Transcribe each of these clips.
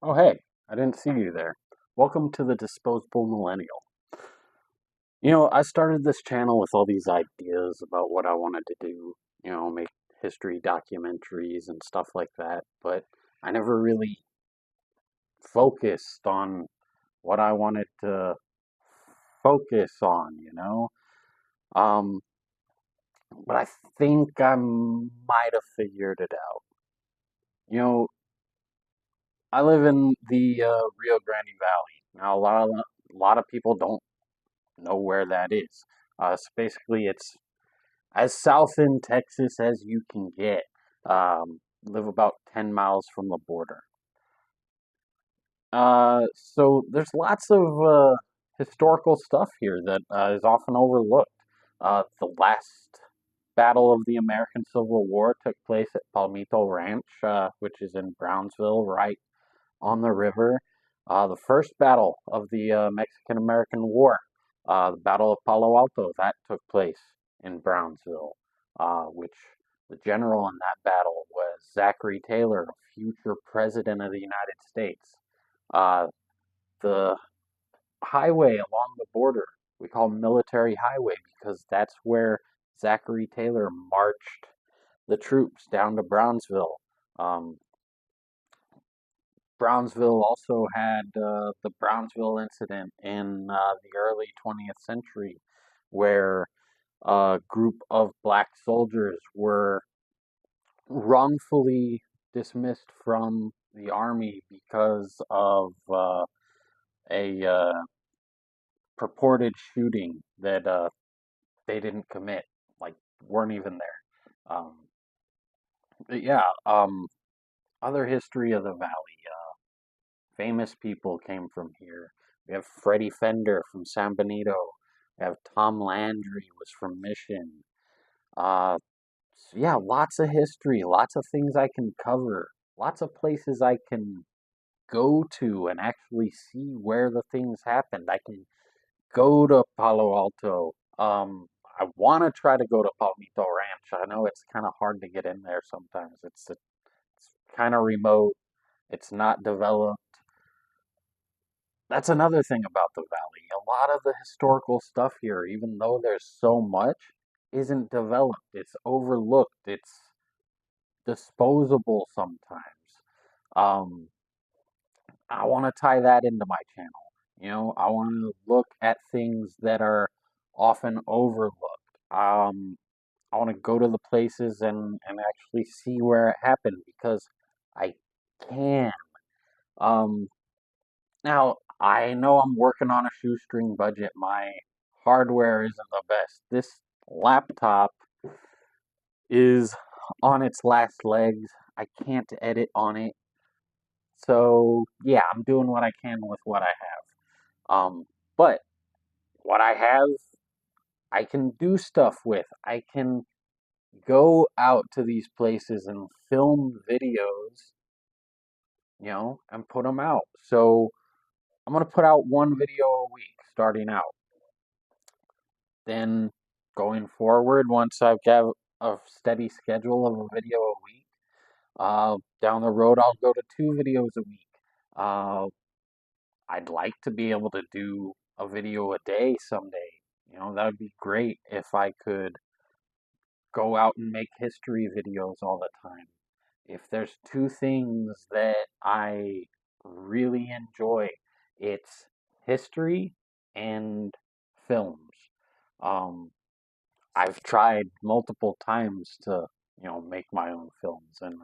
Oh, hey, I didn't see you there. Welcome to the Disposable Millennial. I started this channel with all these ideas about what I wanted to do, make history documentaries and stuff like that, but I never really focused on what I wanted to focus on. Um, but I think I might have figured it out. You know, I live in the Rio Grande Valley. Now, a lot of people don't know where that is. So basically, it's as south in Texas as you can get. Live about 10 miles from the border. So there's lots of historical stuff here that is often overlooked. The last battle of the American Civil War took place at Palmito Ranch, which is in Brownsville, right on the river. The first battle of the Mexican American War, the Battle of Palo Alto, that took place in Brownsville, which the general in that battle was Zachary Taylor, future president of the United States. Uh, the highway along the border we call Military Highway because that's where Zachary Taylor marched the troops down to Brownsville. Um, Brownsville also had the Brownsville incident in the early 20th century, where a group of black soldiers were wrongfully dismissed from the army because of a purported shooting that they didn't commit, like weren't even there. But yeah, other history of the valley. Famous people came from here. We have Freddie Fender from San Benito. We have Tom Landry was from Mission. So yeah, lots of history, lots of things I can cover, lots of places I can go to and actually see where the things happened. I can go to Palo Alto. I want to try to go to Palmito Ranch. I know it's kind of hard to get in there sometimes. It's kind of remote. It's not developed. That's another thing about the valley. A lot of the historical stuff here, even though there's so much, isn't developed. It's overlooked. It's disposable sometimes. Um, I want to tie that into my channel. I want to look at things that are often overlooked. I want to go to the places and actually see where it happened because I can. Um, Now, I know I'm working on a shoestring budget. My hardware isn't the best. This laptop is on its last legs. I can't edit on it. So, yeah, I'm doing what I can with what I have. But what I have, I can do stuff with. I can go out to these places and film videos, and put them out. So, I'm going to put out one video a week starting out. Then going forward, once I've got a steady schedule of a video a week, down the road I'll go to two videos a week. Uh, I'd like to be able to do a video a day someday. That would be great if I could go out and make history videos all the time. If there's two things that I really enjoy, it's history and films. Um, I've tried multiple times to, make my own films, and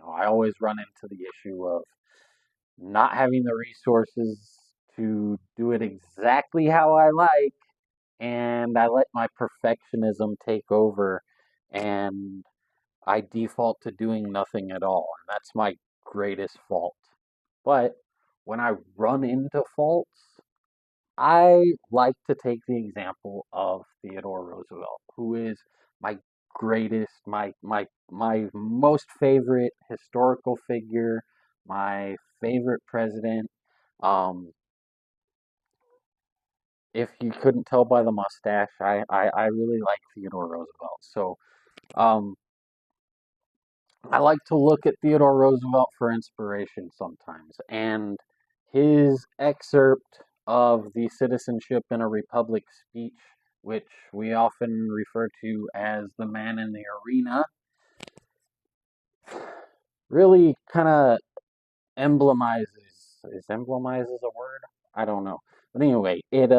I always run into the issue of not having the resources to do it exactly how I like, and I let my perfectionism take over, and I default to doing nothing at all, and that's my greatest fault. But when I run into faults, I like to take the example of Theodore Roosevelt, who is my greatest, my most favorite historical figure, my favorite president. Um, if you couldn't tell by the mustache, I really like Theodore Roosevelt. So um, I like to look at Theodore Roosevelt for inspiration sometimes, and his excerpt of the Citizenship in a Republic speech, which we often refer to as the man in the arena, really kind of emblemizes. Is emblemizes a word? I don't know. But anyway, it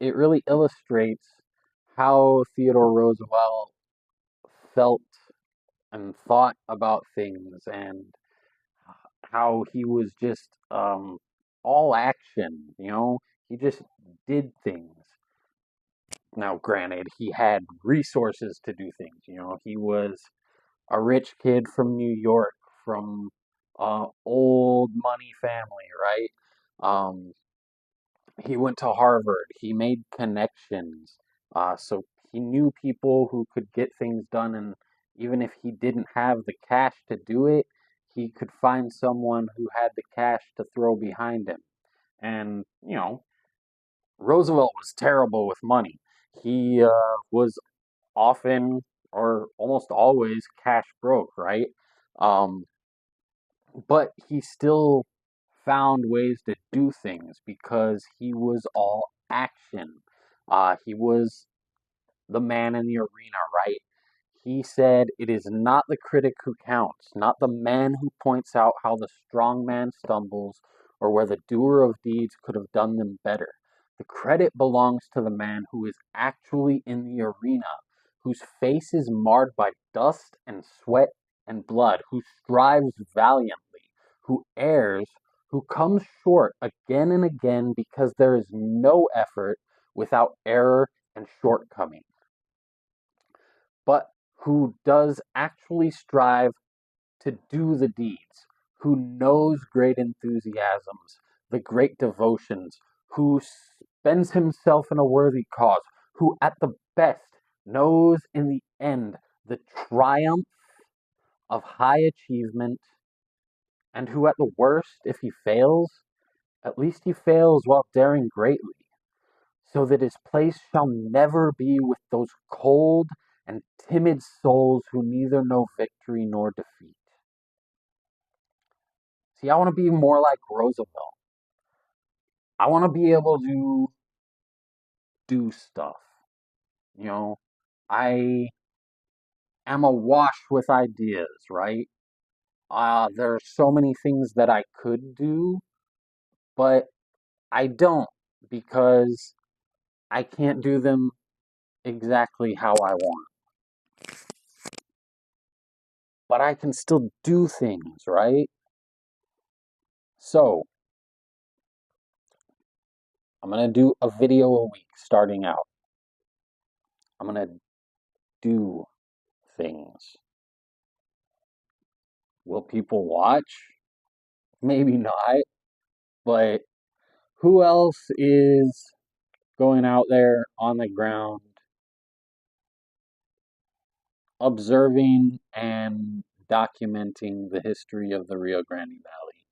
really illustrates how Theodore Roosevelt felt and thought about things, and how he was just all action, he just did things. Now, granted, he had resources to do things, he was a rich kid from New York, from old money family, right? Um, he went to Harvard. He made connections. So he knew people who could get things done, and even if he didn't have the cash to do it, he could find someone who had the cash to throw behind him. And, Roosevelt was terrible with money. He was often or almost always cash broke, right? Um, but he still found ways to do things because he was all action. He was the man in the arena, right? He said, "It is not the critic who counts, not the man who points out how the strong man stumbles or where the doer of deeds could have done them better. The credit belongs to the man who is actually in the arena, whose face is marred by dust and sweat and blood, who strives valiantly, who errs, who comes short again and again because there is no effort without error and shortcoming, but who does actually strive to do the deeds, who knows great enthusiasms, the great devotions, who spends himself in a worthy cause, who at the best knows in the end the triumph of high achievement, and who at the worst, if he fails, at least he fails while daring greatly, so that his place shall never be with those cold and timid souls who neither know victory nor defeat." See, I want to be more like Roosevelt. I want to be able to do stuff. You know, I am awash with ideas, right? There are so many things that I could do, but I don't because I can't do them exactly how I want. But I can still do things, right? So, I'm going to do a video a week starting out. I'm going to do things. Will people watch? Maybe not, but who else is going out there on the ground observing and documenting the history of the Rio Grande Valley?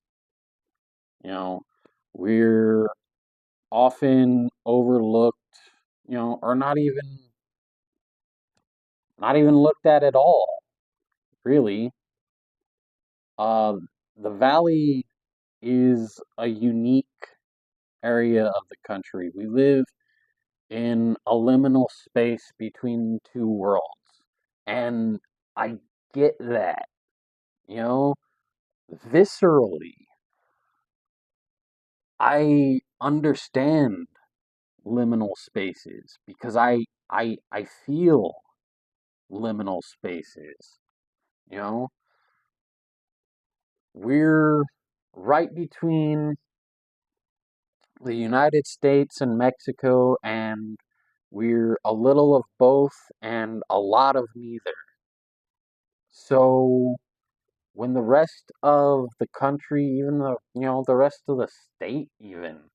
We're often overlooked, or not even looked at all, really. Uh, the valley is a unique area of the country. We live in a liminal space between two worlds. And I get that, you know, viscerally. I understand liminal spaces because I feel liminal spaces, you know? We're right between the United States and Mexico, and we're a little of both and a lot of neither. So when the rest of the country, even the rest of the state even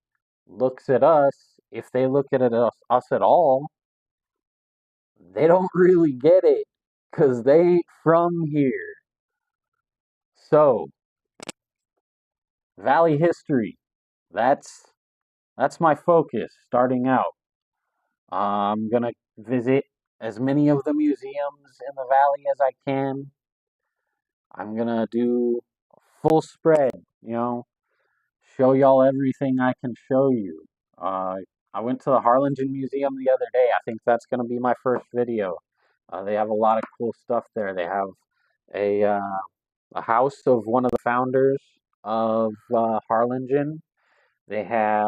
looks at us, if they look at us at all, they don't really get it because they ain't from here. So, Valley history, that's my focus starting out. I'm gonna visit as many of the museums in the valley as I can. I'm gonna do full spread, show y'all everything I can show you. Uh, I went to the Harlingen Museum the other day. I think that's gonna be my first video. They have a lot of cool stuff there. They have a uh, a house of one of the founders of Harlingen. They have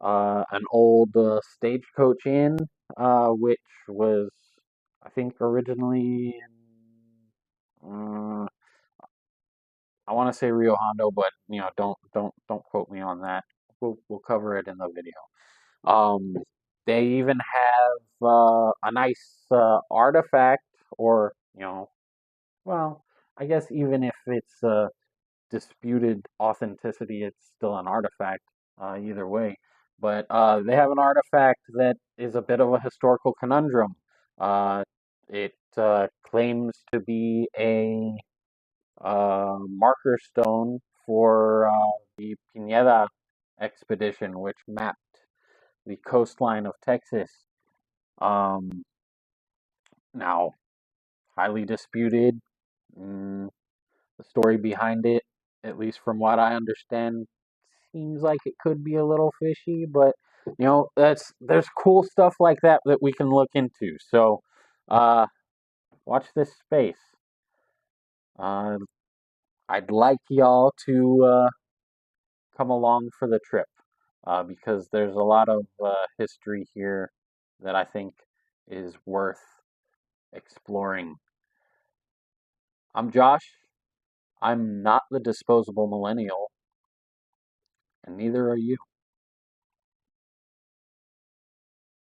an old stagecoach inn, which was, I think, originally in, I want to say Rio Hondo, but don't quote me on that. We'll cover it in the video. Um, they even have a nice artifact, or well, I guess even if it's disputed authenticity, it's still an artifact, either way. But they have an artifact that is a bit of a historical conundrum. It claims to be a marker stone for the Pineda expedition, which mapped the coastline of Texas. Um, Now, highly disputed. Mm, the story behind it, at least from what I understand, seems like it could be a little fishy, but there's cool stuff like that that we can look into. So, uh, watch this space. Uh, I'd like y'all to come along for the trip, because there's a lot of history here that I think is worth exploring. I'm Josh. I'm not the disposable millennial, and neither are you.